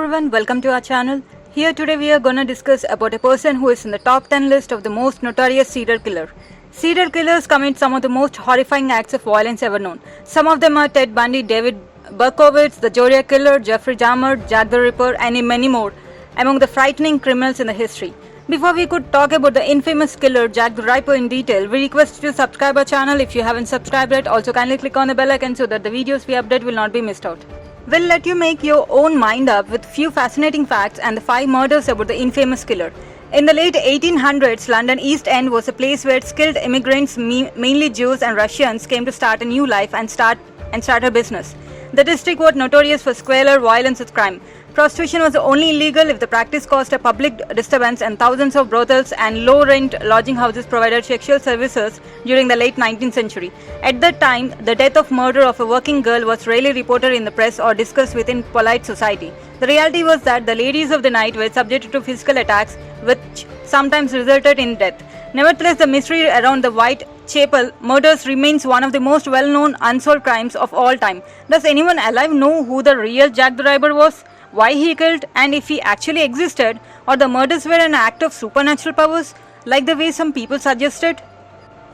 everyone, welcome to our channel. Here today we are gonna discuss about a person who is in the top 10 list of the most notorious serial killer. Serial killers commit some of the most horrifying acts of violence ever known. Some of them are Ted Bundy, David Berkowitz, the Zodiac Killer, Jeffrey Dahmer, Jack the Ripper, and many more among the frightening criminals in the history. Before we could talk about the infamous killer Jack the Ripper in detail, we request you to subscribe our channel if you haven't subscribed yet. Also kindly click on the bell icon so that the videos we update will not be missed out. We'll let you make your own mind up with few fascinating facts and the 5 murders about the infamous killer. In the late 1800s, London East End was a place where skilled immigrants, mainly Jews and Russians, came to start a new life and start a business. The district was notorious for squalor, violence and crime. Prostitution was only illegal if the practice caused a public disturbance, and thousands of brothels and low-rent lodging houses provided sexual services during the late 19th century. At that time, the death or murder of a working girl was rarely reported in the press or discussed within polite society. The reality was that the ladies of the night were subjected to physical attacks, which sometimes resulted in death. Nevertheless, the mystery around the Whitechapel murders remains one of the most well-known unsolved crimes of all time. Does anyone alive know who the real Jack the Ripper was? Why he killed, and if he actually existed, or the murders were an act of supernatural powers, like the way some people suggested?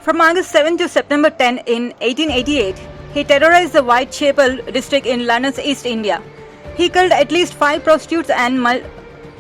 From August 7 to September 10 in 1888, he terrorized the Whitechapel district in London's East India. He killed at least 5 prostitutes and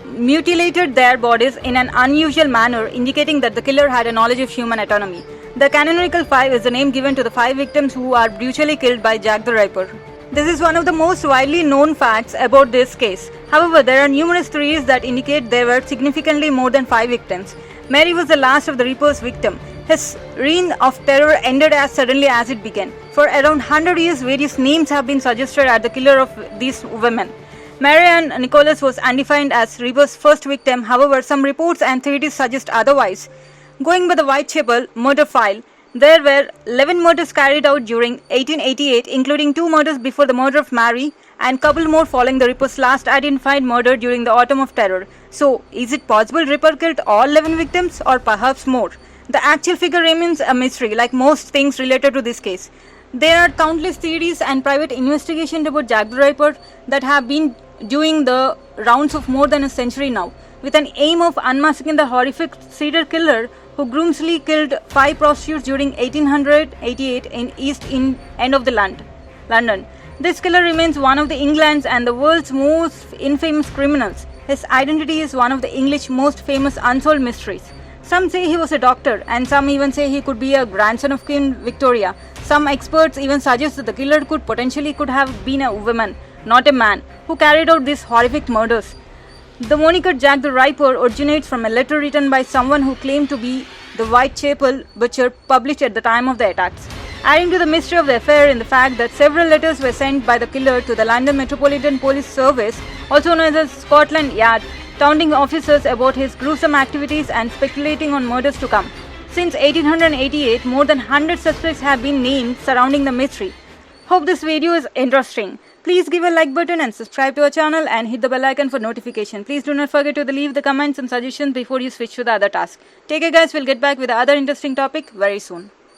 mutilated their bodies in an unusual manner, indicating that the killer had a knowledge of human anatomy. The canonical 5 is the name given to the 5 victims who are brutally killed by Jack the Ripper. This is one of the most widely known facts about this case. However, there are numerous theories that indicate there were significantly more than 5 victims. Mary was the last of the Ripper's victims. His reign of terror ended as suddenly as it began. For around 100 years, various names have been suggested as the killer of these women. Marianne Nicholas was undefined as Ripper's first victim. However, some reports and theories suggest otherwise. Going by the Whitechapel murder file, there were 11 murders carried out during 1888, including 2 murders before the murder of Mary and couple more following the Ripper's last identified murder during the Autumn of Terror. So, is it possible Ripper killed all 11 victims or perhaps more? The actual figure remains a mystery, like most things related to this case. There are countless theories and private investigations about Jack the Ripper that have been doing the rounds of more than a century now, with an aim of unmasking the horrific serial killer who groomsly killed 5 prostitutes during 1888 in East End of the London. This killer remains one of the England's and the world's most infamous criminals. His identity is one of the English's most famous unsolved mysteries. Some say he was a doctor, and some even say he could be a grandson of Queen Victoria. Some experts even suggest that the killer could have been a woman, not a man, who carried out these horrific murders. The moniker Jack the Ripper originates from a letter written by someone who claimed to be the Whitechapel butcher, published at the time of the attacks, adding to the mystery of the affair in the fact that several letters were sent by the killer to the London Metropolitan Police Service, also known as Scotland Yard, taunting officers about his gruesome activities and speculating on murders to come. Since 1888, more than 100 suspects have been named surrounding the mystery. Hope this video is interesting. Please give a like button and subscribe to our channel and hit the bell icon for notification. Please do not forget to leave the comments and suggestions before you switch to the other task. Take care guys, we'll get back with the other interesting topic very soon.